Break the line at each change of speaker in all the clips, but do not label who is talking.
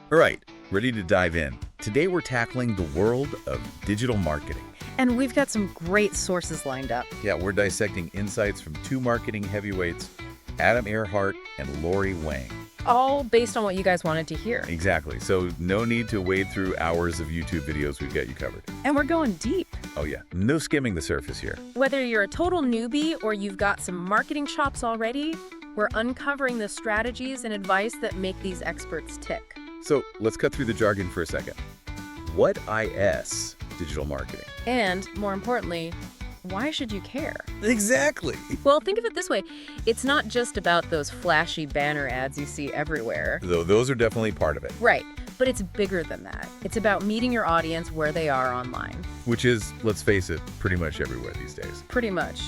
All right, ready to dive in. Today we're tackling the world of digital marketing.
And we've got some great sources lined up.
Yeah, we're dissecting insights from two marketing heavyweights, Adam Earhart and Lori Wang.
All based on what you guys wanted to hear.
Exactly, so no need to wade through hours of YouTube videos. We've got you covered.
And we're going deep.
Oh yeah, no skimming the surface here.
Whether you're a total newbie or you've got some marketing chops already, we're uncovering the strategies and advice that make these experts tick.
So let's cut through the jargon for a second. What is digital marketing?
And, more importantly, why should you care?
Exactly.
Well, think of it this way. It's not just about those flashy banner ads you see everywhere.
Though those are definitely part of it.
Right, but it's bigger than that. It's about meeting your audience where they are online.
Which is, let's face it, pretty much everywhere these days.
Pretty much.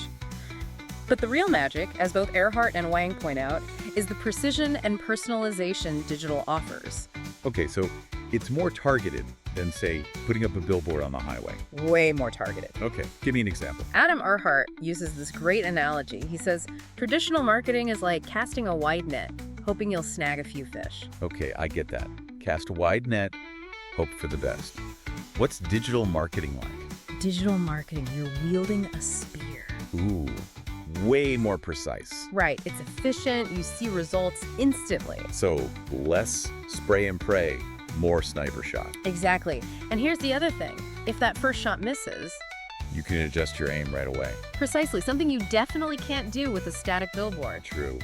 But the real magic, as both Earhart and Wang point out, is the precision and personalization digital offers.
Okay, so it's more targeted than, say, putting up a billboard on the highway.
Way more targeted.
Okay, give me an example.
Adam Earhart uses this great analogy. He says, traditional marketing is like casting a wide net, hoping you'll snag a few fish.
Okay, I get that. Cast a wide net, hope for the best. What's digital marketing like?
Digital marketing, you're wielding a spear.
Ooh, way more precise.
Right, it's efficient, you see results instantly.
So less spray and pray, more sniper shot.
Exactly. And here's the other thing. If that first shot misses,
You can adjust your aim right away.
precisely, something you definitely can't do with a static billboard.
True.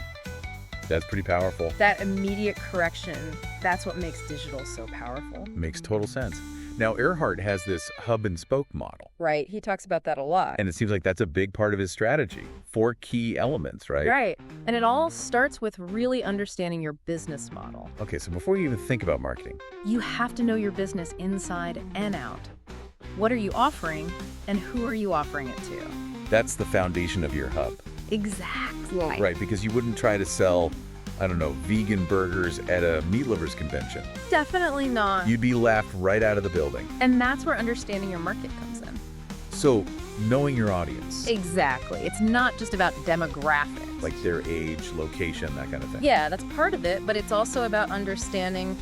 That's pretty powerful.
That immediate correction, that's what makes digital so powerful.
Makes total sense. Now, Earhart has this hub and spoke model,
Right, he talks about that a lot.
and it seems like that's a big part of his strategy. 4 key elements, right?
Right, and it all starts with really understanding your business model.
Okay, so before you even think about marketing,
You have to know your business inside and out. What are you offering, and who are you offering it to?
that's the foundation of your hub.
Exactly.
Right, because you wouldn't try to sell, I don't know, vegan burgers at a meat lovers convention.
Definitely not.
You'd be laughed right out of the building.
And that's where understanding your market comes in.
So, knowing your audience,
Exactly. It's not just about demographics.
like their age, location, that kind of thing.
Yeah, that's part of it, but it's also about understanding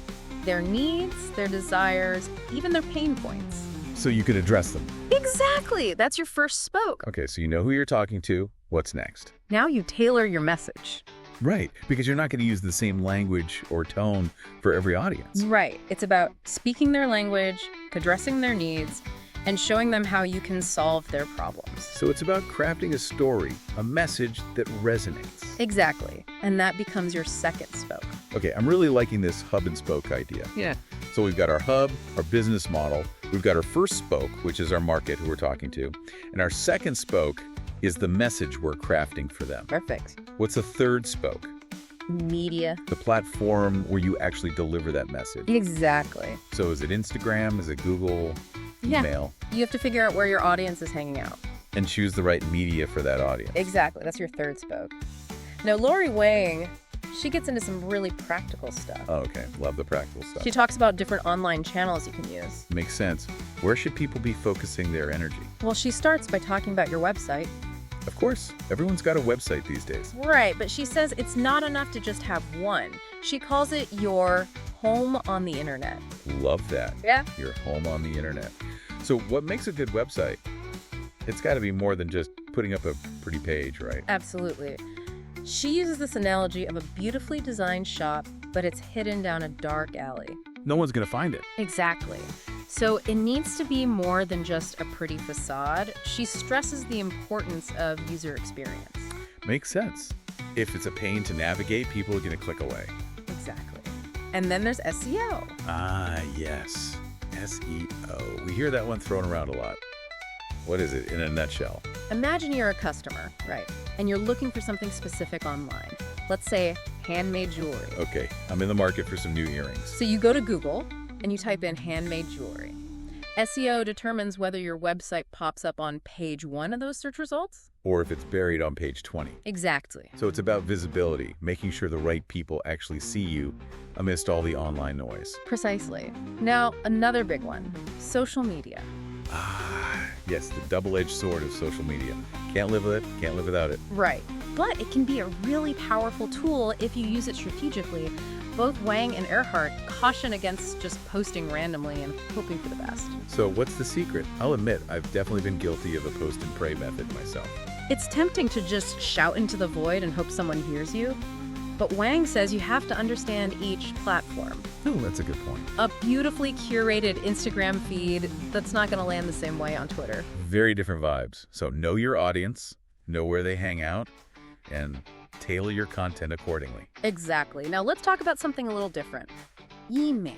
their needs, their desires, even their pain points.
So you can address them.
Exactly. That's your first spoke.
Okay, so you know who you're talking to. What's next?
Now you tailor your message.
Right, because you're not going to use the same language or tone for every audience.
Right. It's about speaking their language, addressing their needs, and showing them how you can solve their problems.
So it's about crafting a story, a message that resonates.
Exactly. And that becomes your second spoke.
Okay, I'm really liking this hub and spoke idea.
Yeah.
So we've got our hub, our business model, we've got our first spoke, which is our market who we're talking to, and our second spoke is the message we're crafting for them.
Perfect.
What's a third spoke?
Media.
The platform where you actually deliver that message.
Exactly.
So is it Instagram? Is it Google?
Yeah.
Email?
You have to figure out where your audience is hanging out.
And choose the right media for that audience.
Exactly. That's your third spoke. Now, Lori Wang, she gets into some really practical stuff.
Oh, okay, love the practical stuff.
She talks about different online channels you can use.
Makes sense. Where should people be focusing their energy?
Well, she starts by talking about your website.
Of course, everyone's got a website these days.
Right, but she says it's not enough to just have one. She calls it your home on the internet.
Love that.
Yeah.
Your home on the internet. So what makes a good website? It's got to be more than just putting up a pretty page, right?
Absolutely. She uses this analogy of a beautifully designed shop, but it's hidden down a dark alley.
No one's going to find it.
Exactly. So it needs to be more than just a pretty facade. She stresses the importance of user experience.
Makes sense. If it's a pain to navigate, people are going to click away.
Exactly. And then there's SEO.
Ah, yes. SEO. We hear that one thrown around a lot. What is it in a nutshell?
Imagine you're a customer, right? And you're looking for something specific online. Let's say handmade jewelry.
Okay, I'm in the market for some new earrings.
So you go to Google and you type in handmade jewelry. SEO determines whether your website pops up on page 1 of those search results.
Or if it's buried on page 20.
Exactly.
So it's about visibility, making sure the right people actually see you amidst all the online noise.
Precisely. Now, another big one, social media.
Ah, yes, the double-edged sword of social media. Can't live with it, can't live without it.
Right. But it can be a really powerful tool if you use it strategically. both Wang and Earhart caution against just posting randomly and hoping for the best.
So what's the secret? I'll admit, I've definitely been guilty of a post and pray method myself.
It's tempting to just shout into the void and hope someone hears you. But Wang says you have to understand each platform.
Oh, that's a good point.
A beautifully curated Instagram feed that's not going to land the same way on Twitter.
Very different vibes. So know your audience, know where they hang out, and tailor your content accordingly.
Exactly. Now let's talk about something a little different. Email.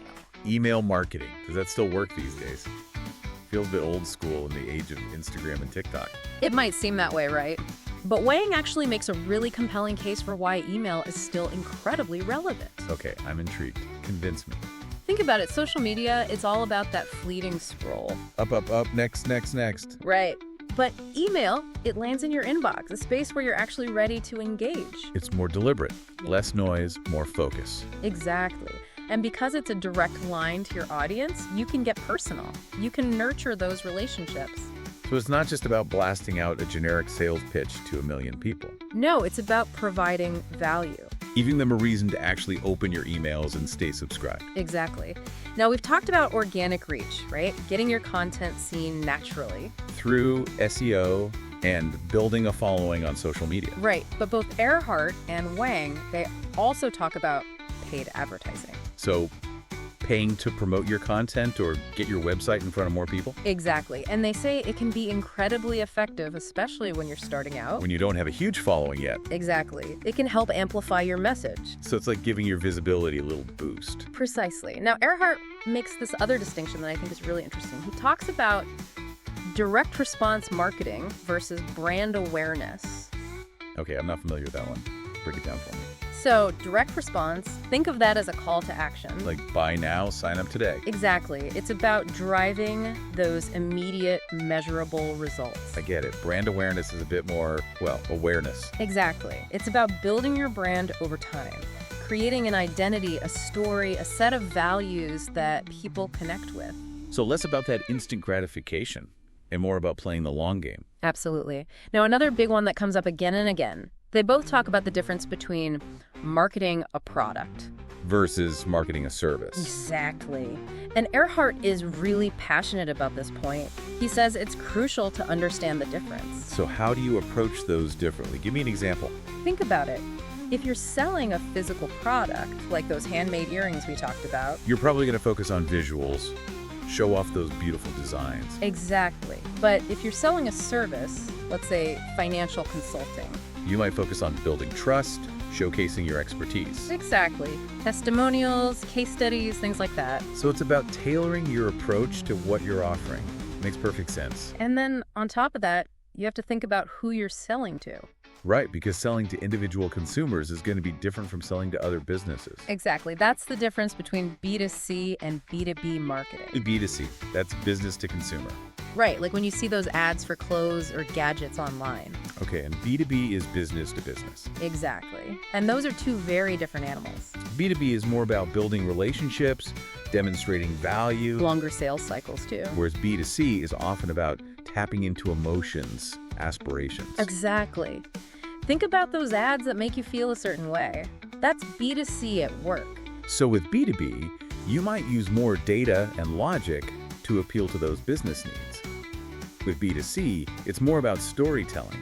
Email marketing. Does that still work these days? Feels a bit old school in the age of Instagram and TikTok.
It might seem that way, right? But Wang actually makes a really compelling case for why email is still incredibly relevant.
Okay, I'm intrigued. Convince me.
Think about it. Social media, it's all about that fleeting scroll.
Up, up, up, next, next, next.
Right. But email, it lands in your inbox, a space where you're actually ready to engage.
It's more deliberate. Less noise, more focus.
Exactly. And because it's a direct line to your audience, you can get personal. You can nurture those relationships.
So it's not just about blasting out a generic sales pitch to a million people.
No, it's about providing value.
Giving them a reason to actually open your emails and stay subscribed.
Exactly. Now, we've talked about organic reach, right? Getting your content seen naturally.
Through SEO and building a following on social media.
Right. But both Earhart and Wang, they also talk about paid advertising.
So paying to promote your content or get your website in front of more people?
Exactly. And they say it can be incredibly effective, especially when you're starting out.
When you don't have a huge following yet.
Exactly. It can help amplify your message.
So it's like giving your visibility a little boost.
Precisely. Now, Earhart makes this other distinction that I think is really interesting. He talks about direct response marketing versus brand awareness.
Okay, I'm not familiar with that one. Break it down for me.
So, direct response, think of that as a call to action.
Like buy now, sign up today.
Exactly. It's about driving those immediate, measurable results.
I get it. Brand awareness is a bit more, well, awareness.
Exactly. It's about building your brand over time, creating an identity, a story, a set of values that people connect with.
So less about that instant gratification and more about playing the long game.
Absolutely. Now, another big one that comes up again and again, they both talk about the difference between marketing a product
versus marketing a service.
Exactly. And Earhart is really passionate about this point. He says it's crucial to understand the difference.
So how do you approach those differently? Give me an example.
Think about it. If you're selling a physical product, like those handmade earrings we talked about,
You're probably going to focus on visuals, show off those beautiful designs.
exactly. But if you're selling a service, let's say financial consulting,
You might focus on building trust, showcasing your expertise.
exactly. Testimonials, case studies, things like that.
So it's about tailoring your approach to what you're offering. Makes perfect sense.
And then on top of that, you have to think about who you're selling to.
Right, because selling to individual consumers is going to be different from selling to other businesses.
Exactly. That's the difference between B2C and B2B marketing.
B2C, that's business to consumer.
Right, like when you see those ads for clothes or gadgets online.
Okay, and B2B is business to business.
Exactly. And those are two very different animals.
B2B is more about building relationships, demonstrating value,
Longer sales cycles, too.
whereas B2C is often about tapping into emotions, aspirations.
Exactly. Think about those ads that make you feel a certain way. That's B2C at work.
So with B2B, you might use more data and logic to appeal to those business needs. With B2C, it's more about storytelling,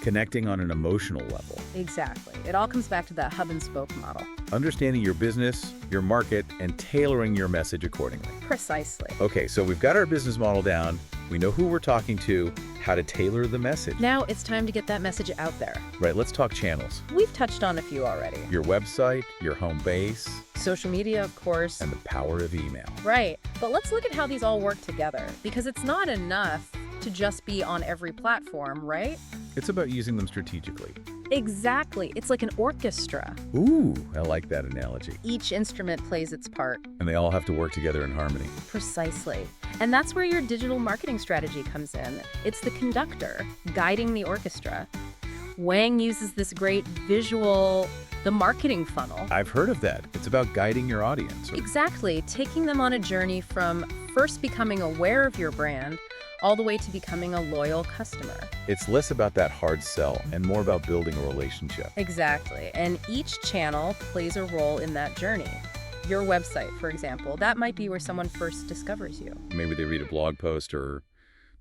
connecting on an emotional level,
Exactly. It all comes back to that hub and spoke model.
understanding your business, your market, and tailoring your message accordingly.
Precisely.
Okay, so we've got our business model down. We know who we're talking to, how to tailor the message.
Now it's time to get that message out there.
Right, let's talk channels.
We've touched on a few already.
Your website, your home base,
Social media, of course.
and the power of email.
Right. But let's look at how these all work together, because it's not enough to just be on every platform, right?
It's about using them strategically.
Exactly. It's like an orchestra.
Ooh, I like that analogy.
Each instrument plays its part.
And they all have to work together in harmony.
Precisely. And that's where your digital marketing strategy comes in. It's the conductor guiding the orchestra. Wang uses this great visual, the marketing funnel.
I've heard of that. It's about guiding your audience.
Exactly. Taking them on a journey from first becoming aware of your brand all the way to becoming a loyal customer.
It's less about that hard sell and more about building a relationship.
Exactly. And each channel plays a role in that journey. Your website, for example, that might be where someone first discovers you.
Maybe they read a blog post or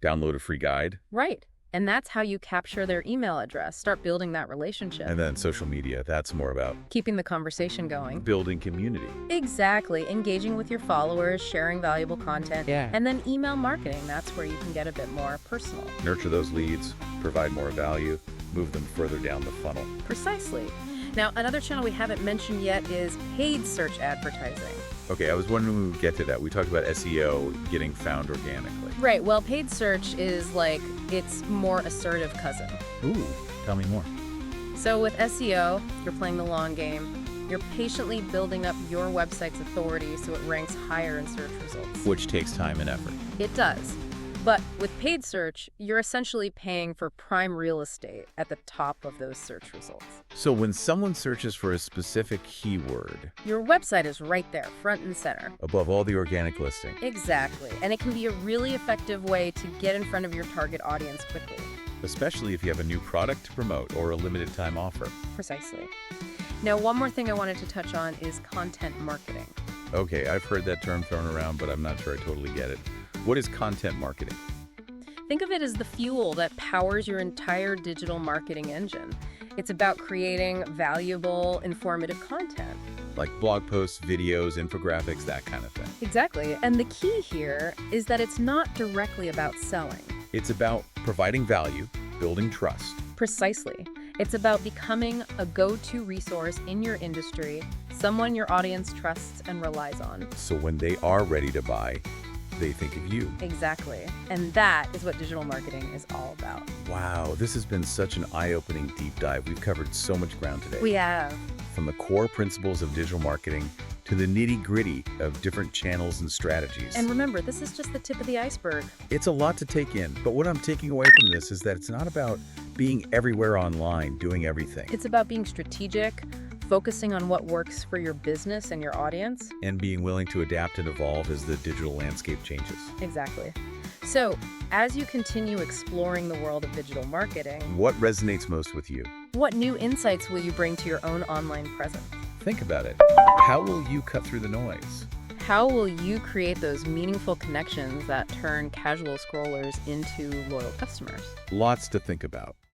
download a free guide.
Right. And that's how you capture their email address, start building that relationship.
And then social media, that's more about
Keeping the conversation going.
building community.
Exactly. Engaging with your followers, sharing valuable content.
Yeah.
And then email marketing, that's where you can get a bit more personal.
Nurture those leads, provide more value, move them further down the funnel.
Precisely. Now, another channel we haven't mentioned yet is paid search advertising.
Okay, I was wondering when we would get to that. We talked about SEO getting found organically.
Right. Well, paid search is like its more assertive cousin.
Ooh, tell me more.
So with SEO, you're playing the long game. You're patiently building up your website's authority so it ranks higher in search results.
Which takes time and effort.
It does. But with paid search, you're essentially paying for prime real estate at the top of those search results.
So when someone searches for a specific keyword,
Your website is right there, front and center.
above all the organic listing,
Exactly. And it can be a really effective way to get in front of your target audience quickly.
especially if you have a new product to promote or a limited time offer.
Precisely. Now, one more thing I wanted to touch on is content marketing.
Okay, I've heard that term thrown around, but I'm not sure I totally get it. What is content marketing?
Think of it as the fuel that powers your entire digital marketing engine. It's about creating valuable, informative content.
Like blog posts, videos, infographics, that kind of thing.
Exactly. And the key here is that it's not directly about selling.
It's about providing value, building trust.
Precisely. It's about becoming a go-to resource in your industry, someone your audience trusts and relies on.
So when they are ready to buy, they think of you.
Exactly. And that is what digital marketing is all about.
Wow, this has been such an eye-opening deep dive. We've covered so much ground today.
We have.
From the core principles of digital marketing to the nitty-gritty of different channels and strategies.
And remember, this is just the tip of the iceberg.
It's a lot to take in, but what I'm taking away from this is that it's not about being everywhere online, doing everything,
It's about being strategic, focusing on what works for your business and your audience.
and being willing to adapt and evolve as the digital landscape changes.
Exactly. So, as you continue exploring the world of digital marketing,
What resonates most with you?
what new insights will you bring to your own online presence?
Think about it. How will you cut through the noise?
How will you create those meaningful connections that turn casual scrollers into loyal customers?
Lots to think about.